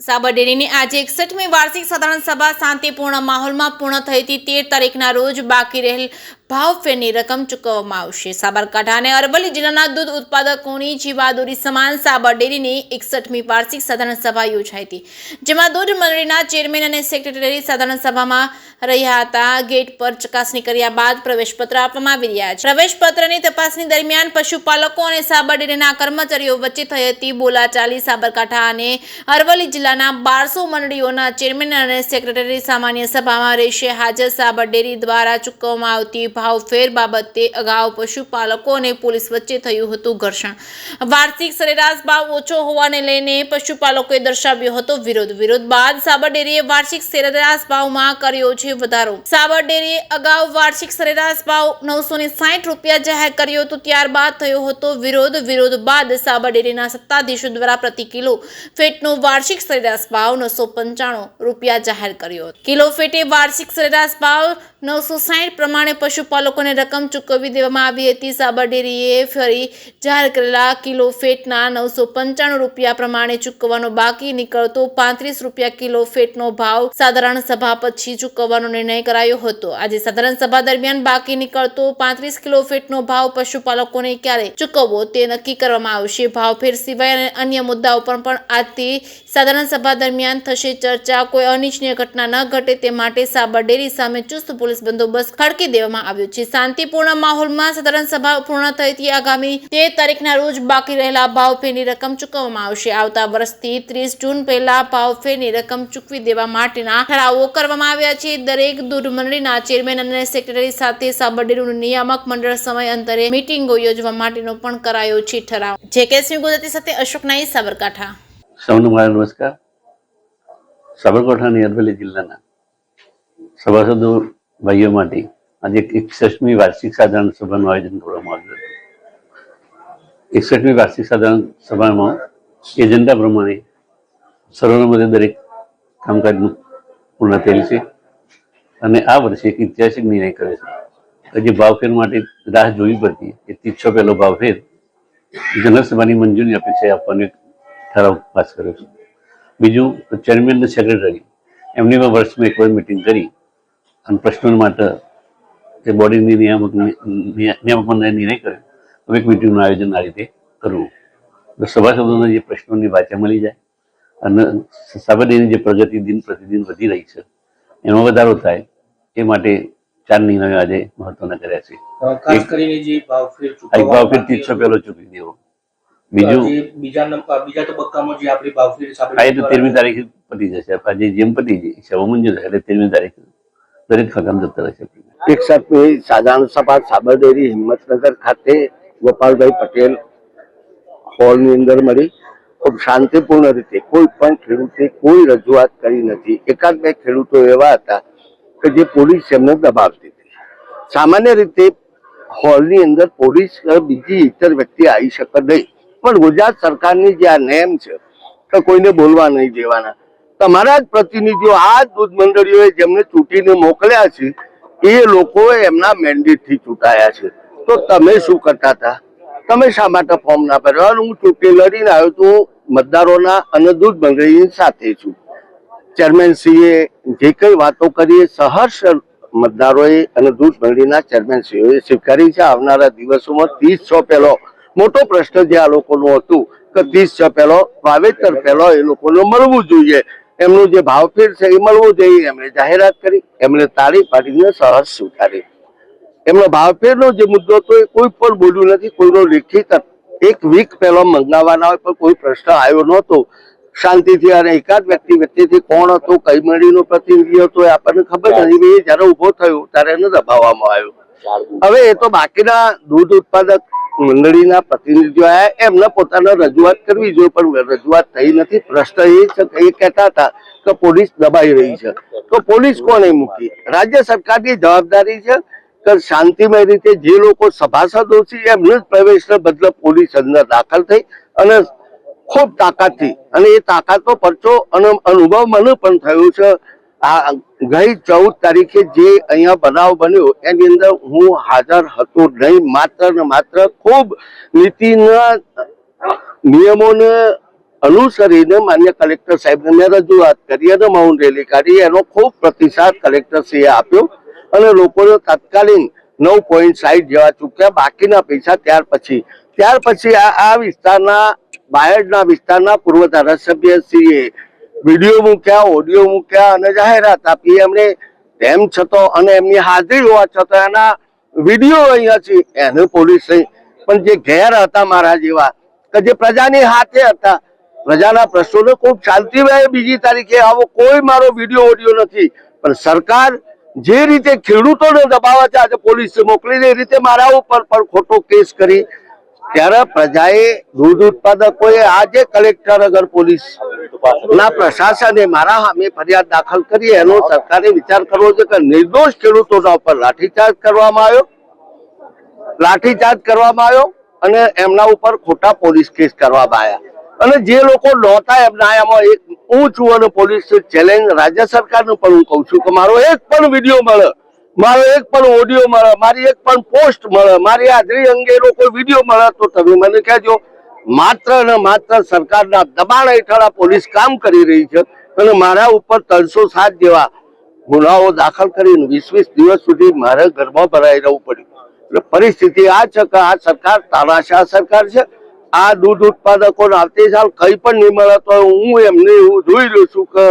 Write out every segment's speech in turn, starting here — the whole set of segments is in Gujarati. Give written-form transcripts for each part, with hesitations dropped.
સાબર ડેરીની આજે 61મી વાર્ષિક સાધારણ સભા શાંતિપૂર્ણ માહોલમાં પૂર્ણ થઈ હતી। 13 તારીખના રોજ બાકી રહેલ ભાવફેરની રકમ ચૂકવવામાં આવશે। સાબરકાંઠા અને અરવલ્લી જિલ્લાના દૂધ ઉત્પાદકોની જીવાદોરી સમાન સાબર ડેરીની 61મી વાર્ષિક સાધારણ સભા યોજાઈ હતી, જેમાં દૂધ મંડળીના ચેરમેન અને સેક્રેટરી સાધારણ સભામાં રહ્યા હતા। ગેટ પર ચકાસણી કર્યા બાદ પ્રવેશપત્ર આપવામાં આવી રહ્યા છે। પ્રવેશપત્રની તપાસણી દરમિયાન પશુપાલકો અને સાબર ડેરીના કર્મચારીઓ વચ્ચે થઈ હતી બોલાચાલી। સાબરકાંઠા અને અરવલ્લી જિલ્લાના 1200 મંડળીઓના ચેરમેન અને સેક્રેટરી સામાન્ય સભામાં રહેશે હાજર। સાબર ડેરી દ્વારા ચૂકવવામાં આવતી ભાવફેર બાબતે અગાઉ પશુપાલકો અને પોલીસ વચ્ચે થયું હતું ઘર્ષણ। વાર્ષિક સરેરાશ ભાવ ઓછો હોવાને લઈને પશુપાલકોએ દર્શાવ્યો હતો વિરોધ બાદ સાબર ડેરીએ વાર્ષિક સરેરાશ ભાવમાં કર્યો છે વધારો। સાબર ડેરીએ અગાઉ વાર્ષિક સરેરાશ ભાવ 960 રૂપિયા જાહેર કર્યો હતો, ત્યારબાદ થયો હતો વિરોધ બાદ સાબર ડેરીના સત્તાધીશો દ્વારા પ્રતિ કિલો ફેટનો વાર્ષિક સરેરાશ ભાવ 995 રૂપિયા જાહેર કર્યો હતો। કિલો ફેટે વાર્ષિક સરેરાશ ભાવ 960 પ્રમાણે પશુપાલકોને રકમ ચૂકવી દેવામાં આવી હતી। સાબર ડેરીએ ફરી જાહેર કરેલા કિલો ફેટના 995 રૂપિયા પ્રમાણે ચૂકવવાનો બાકી નીકળતો 35 રૂપિયા કિલો ફેટનો ભાવ સાધારણ સભા પછી ચૂકવવાનો નિર્ણય કરાયો હતો। આજે સાધારણ સભા દરમિયાન બાકી નીકળતો 35 કિલો ફેટનો ભાવ પશુપાલકોને ક્યારે ચૂકવવો તે નક્કી કરવામાં આવશે। ભાવફેર સિવાય અન્ય મુદ્દાઓ પર પણ આજથી સાધારણ સભા દરમિયાન થશે ચર્ચા। કોઈ અનિચ્છનીય ઘટના ન ઘટે તે માટે સાબર ડેરી સામે ચુસ્ત પોલીસ બંદોબસ્ત ખડકી દેવામાં આવ્યો છે। શાંતિપૂર્ણ માહોલમાં સાધારણ સભા પૂર્ણ થઈ હતી। આગામી 13 તારીખના રોજ બાકી રહેલા ભાવફેરની રકમ ચૂકવવામાં આવશે। આવતા વર્ષથી 30 જૂન પહેલા ભાવફેરની રકમ ચૂકવી દેવા માટેના ઠરાવો કરવામાં આવ્યા છે। દરેક દૂધ મંડળીના ચેરમેન અને સેક્રેટરી સાથે સાબર ડેરીનું નિયામક મંડળ સમય અંતરે મીટિંગો યોજવા માટેનો પણ કરાયો છે ઠરાવ। જેકેસી ગુજરાતી સાથે અશોક નાઈ, સાબરકાંઠા। સૌને મારા નમસ્કાર। સાબરકાંઠા અને અરવલ્લી જિલ્લાના સભાસદો ભાઈઓ માટે આજે 61મી વાર્ષિક સાધારણ સભાનું આયોજન કરવામાં આવ્યું હતું। 61મી વાર્ષિક સાધારણ સભામાં એજન્ડા પ્રમાણે સર્વસંમતે દરેક કામકાજનું પૂર્ણ થયેલ છે અને આ વર્ષે એક ઐતિહાસિક નિર્ણય કરે છે કે જે ભાવફેર માટે રાહ જોવી પડતી એ 300 પહેલો ભાવફેર જનરલ સભાની મંજૂરી અપેક્ષાએ આપવાનો એક ઠરાવ પાસ કર્યો છે। બીજું, ચેરમેન અને સેક્રેટરી એમની પણ વર્ષમાં એક વાર મિટિંગ કરી અને પ્રશ્નો માટે એ બોડીની નિયામક મંડળે નિર્ણય કર્યો હવે એક મિટિંગનું આયોજન આ રીતે કરવું, તો સભાસદોને જે પ્રશ્નોની વાચા મળી જાય અને સાબર ડેરીની જે પ્રગતિ દિન પ્રતિદિન વધી રહી છે એમાં વધારો થાય એ માટે 4 નિર્ણયો આજે મહત્વના કર્યા છે। ખાસ કરીને જે ભાવફેર 300 પહેલો ચૂકવી દેવો। બીજું, બીજા તબક્કામાં જે આપણી ભાવફેર આ તો 13મી તારીખે પતી જશે। આજે જેમ પતી જાય સેવા મંજૂર એટલે 13મી તારીખે દરેક ખતમ જતા રહેશે। 61મી સાધારણ સભા સાબર ડેરી હિંમતનગર ખાતે ગોપાલભાઈ પટેલ હોલની અંદર મળી ખૂબ શાંતિપૂર્ણ રીતે કોઈ પણ ખેડૂતે કોઈ રજૂઆત કરી નથી। એકાદ બે ખેડૂતો એવા હતા કે જે પોલીસ એમને દબાવતી હતી। સામાન્ય રીતે હોલની અંદર પોલીસ બીજી ઇતર વ્યક્તિ આવી શકે નહીં, પણ ગુજરાત સરકારની જે આ નેમ છે કે કોઈને બોલવા નહીં દેવાના, તમારા જ પ્રતિનિધિઓ આ દૂધ મંડળીઓએ જેમને ચૂંટીને મોકલ્યા છે એ લોકો એમના મેન્ડેટથી ચૂંટાયા છે, તો તમે શું કરતા હતા? તમે શા માટે ફોર્મ ના ભર્યો? હું ચૂંટણી લડીને આવ્યો તો મતદારોના અને દૂધ મંડળીની સાથે છું। ચેરમેનશ્રીએ જે કઈ વાતો કરી સહર્ષ મતદારોએ અને દૂધ મંડળીના ચેરમેનશ્રીઓએ સ્વીકારી છે। આવનારા દિવસોમાં 30 પહેલો મોટો પ્રશ્ન જે આ લોકોનું હતું કે 30 પહેલો વાવેતર પહેલો એ લોકોને મળવું જોઈએ, એમનું જે ભાવફેર છે એ મળવું જોઈએ, એમણે જાહેરાત કરી, એમણે તાળી પાડીને સહર્ષ સ્વીકારી। એમનો ભાવફેરનો જે મુદ્દો હતો એ કોઈ પણ બોલ્યું નથી, કોઈનો લેખિત એક વીક પહેલો મંગાવવાના હોય પણ કોઈ પ્રશ્ન આવ્યો નહોતો શાંતિથી। અને એકાદ વ્યક્તિથી કોણ હતો, કઈ મંડળીનો પ્રતિનિધિ હતો એ આપણને ખબર નથી, એ જયારે ઉભો થયો ત્યારે એને દબાવવામાં આવ્યો। હવે એ તો બાકીના દૂધ ઉત્પાદક મંડળીના પ્રતિનિધિઓ આવ્યા, એમને પોતાને રજૂઆત કરવી જોઈએ પણ રજૂઆત થઈ નથી। પ્રશ્ન એ છે કે એ કહેતા હતા કે પોલીસ દબાઈ રહી છે, તો પોલીસ કોને મૂકી? રાજ્ય સરકારની જવાબદારી છે કે શાંતિમય રીતે જે લોકો સભાસદો છે એમને જ પ્રવેશને બદલે પોલીસ અંદર દાખલ થઈ અને ખૂબ તાકાતથી, અને એ તાકાતનો પરચો અને અનુભવ મને પણ થયો છે। આ ગઈ 14 તારીખે જે અહીંયા બનાવ બન્યો એની અંદર હું હાજર હતો નહીં, માત્ર ને માત્ર ખૂબ નીતિના નિયમોને અનુસરીને માન્ય કલેક્ટર સાહેબને મેં રજૂઆત કરી અને મૌન રેલી કાઢી. એનો ખૂબ પ્રતિસાદ કલેક્ટરશ્રીએ આપ્યો અને લોકોને તાત્કાલિક 9.60 જેવા ચૂક્યા. બાકીના પૈસા ત્યાર પછી આ વિસ્તારના બાયડના વિસ્તારના પૂર્વ ધારાસભ્યશ્રીએ વિડીયો મૂક્યા, ઓડિયો મૂક્યા અને જાહેરાત આપી. એમણે તેમ છતાં અને એમની હાજરી હોવા છતાં એના વિડીયો અહીંયા છે એને પોલીસ પણ જે ઘેર હતા મારા જેવા કે જે પ્રજાની હાથે હતા, પ્રજાના પ્રશ્નોને ખૂબ શાંતિભાઈ બીજી તારીખે આવો કોઈ મારો વિડીયો ઓડિયો નથી. પણ સરકાર જે રીતે ખેડૂતોને દબાવવા છે આજે પોલીસ મોકલીને એ રીતે મારા ઉપર પણ ખોટો કેસ કરી. ત્યારે પ્રજાએ દૂધ ઉત્પાદકોએ આજે કલેક્ટર અગર પોલીસ ના પ્રશાસને મારા સામે ફરિયાદ દાખલ કરી. એનો સરકારે વિચાર કરવો છે કે નિર્દોષ ખેડૂતોના ઉપર લાઠીચાર્જ કરવામાં આવ્યો અને એમના ઉપર ખોટા પોલીસ કેસ કરવામાં આવ્યા. અને જે લોકો નહોતા એમના આમાં એક હું છું અને પોલીસ ચેલેન્જ રાજ્ય સરકારને પણ હું કહું છું કે મારો એક પણ વિડીયો મળે, મારો એક પણ ઓડિયો મળે, મારી એક પણ પોસ્ટ મળે, મારી હાજરી અંગેનો કોઈ વિડીયો મળે તો તમે મને કહેજો. માત્ર ને માત્ર સરકારના દબાણ હેઠળ આ પોલીસ કામ કરી રહી છે અને મારા ઉપર 307 જેવા ગુનાઓ દાખલ કરીને 20 દિવસ સુધી મારે ઘરમાં ભરાઈ રહેવું પડ્યું. એટલે પરિસ્થિતિ આ છે કે આ સરકાર તાનાશાહ સરકાર છે. આ દૂધ ઉત્પાદકોને આવતી સાલ કઈ પણ નહીં મળે તો હું એમને એવું જોઈ રહ્યો છું કે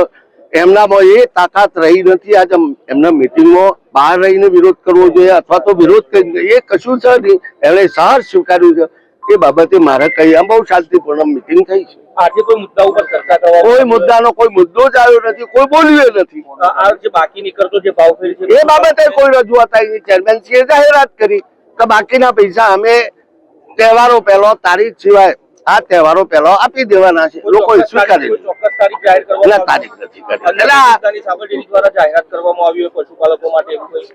એમનામાં એ તાકાત રહી નથી. આજે એમના મિટિંગમાં બહાર રહીને વિરોધ કરવો જોઈએ અથવા તો વિરોધ કરી એ કશું છે નહીં. એમણે સહર સ્વીકાર્યું છે. એ બાબતે મારે કહી આમ બહુ શાંતિપૂર્ણ મિટિંગ થઈ છે. આજે કોઈ મુદ્દા ઉપર ચર્ચા કરવા કોઈ મુદ્દાનો કોઈ મુદ્દો જ આવ્યો નથી, કોઈ બોલ્યું નથી. આ જે બાકી નીકળતો જે ભાવફેર છે એ બાબતે કોઈ રજૂઆત આવી. ચેરમેનશ્રીએ જાહેરાત કરી કે બાકીના પૈસા અમે તહેવારો પહેલો તારીખ સિવાય આ તહેવારો પહેલો આપી દેવાના છે. લોકો સ્વીકારે ચોક્કસ તારીખ જાહેર કરવામાં તારીખ નથી કરી. સાબરડેરી દ્વારા જાહેરાત કરવામાં આવી હોય પશુપાલકો માટે એવું કોઈ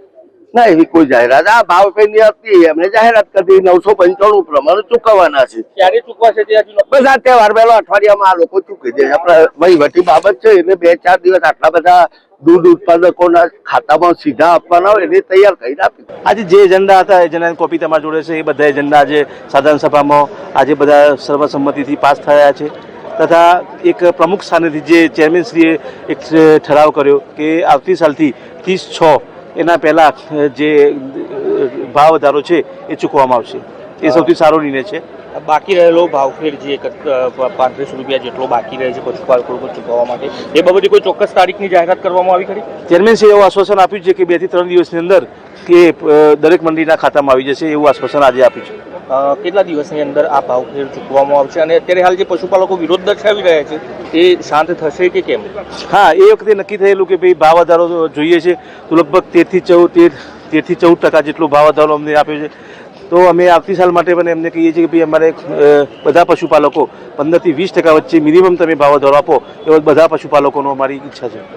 ના એવી કોઈ જાહેરાત આ ભાવફેરની હતી એમને જાહેરાત કરી 995 પ્રમાણે ચૂકવવાના છે. ક્યારે ચૂકવાશે તે હજુ બસ આ તહેવાર પહેલો અઠવાડિયામાં આ લોકો ચૂકી દે. આપણે વહીવટી બાબત છે એટલે 2-4 દિવસ આટલા બધા દૂધ ઉત્પાદકોના ખાતામાં સીધા આપવાના હોય એને તૈયાર કરીને આપી. આજે જે એજન્ડા હતા એજન્ડાની કોપી તમારી જોડે છે. એ બધા એજન્ડા આજે સાધારણ સભામાં આજે બધા સર્વસંમતિથી પાસ થયા છે. તથા એક પ્રમુખ સ્થાનેથી જે ચેરમેનશ્રીએ એક ઠરાવ કર્યો કે આવતી સાલથી 30/6 એના પહેલાં જે ભાવ વધારો છે એ ચૂકવવામાં આવશે. એ સૌથી સારો નિર્ણય છે. બાકી રહેલો ભાવફેર જે 35 રૂપિયા જેટલો બાકી રહે છે પશુપાલકો ચૂકવવા માટે એ બાબતે કોઈ ચોક્કસ તારીખની જાહેરાત કરવામાં આવી ખરી? ચેરમેનશ્રીએ એવું આશ્વાસન આપ્યું છે કે 2 થી 3 દિવસની અંદર એ દરેક મંડીના ખાતામાં આવી જશે એવું આશ્વાસન આજે આપ્યું છે. કેટલા દિવસની અંદર આ ભાવફેર ચૂકવવામાં આવશે અને અત્યારે હાલ જે પશુપાલકો વિરોધ દર્શાવી રહ્યા છે એ શાંત થશે કે કેમ? હા, એ વખતે નક્કી થયેલું કે ભાઈ ભાવ વધારો જોઈએ છે તો લગભગ 13 થી 14% જેટલો ભાવ વધારો અમને આપ્યો છે. તો અમે આવતી સાલ માટે પણ એમને કહીએ છીએ કે ભાઈ અમારે બધા પશુપાલકો 15 થી 20% વચ્ચે મિનિમમ તમે ભાવ વધારો આપો એવા બધા પશુપાલકોનો અમારી ઈચ્છા છે.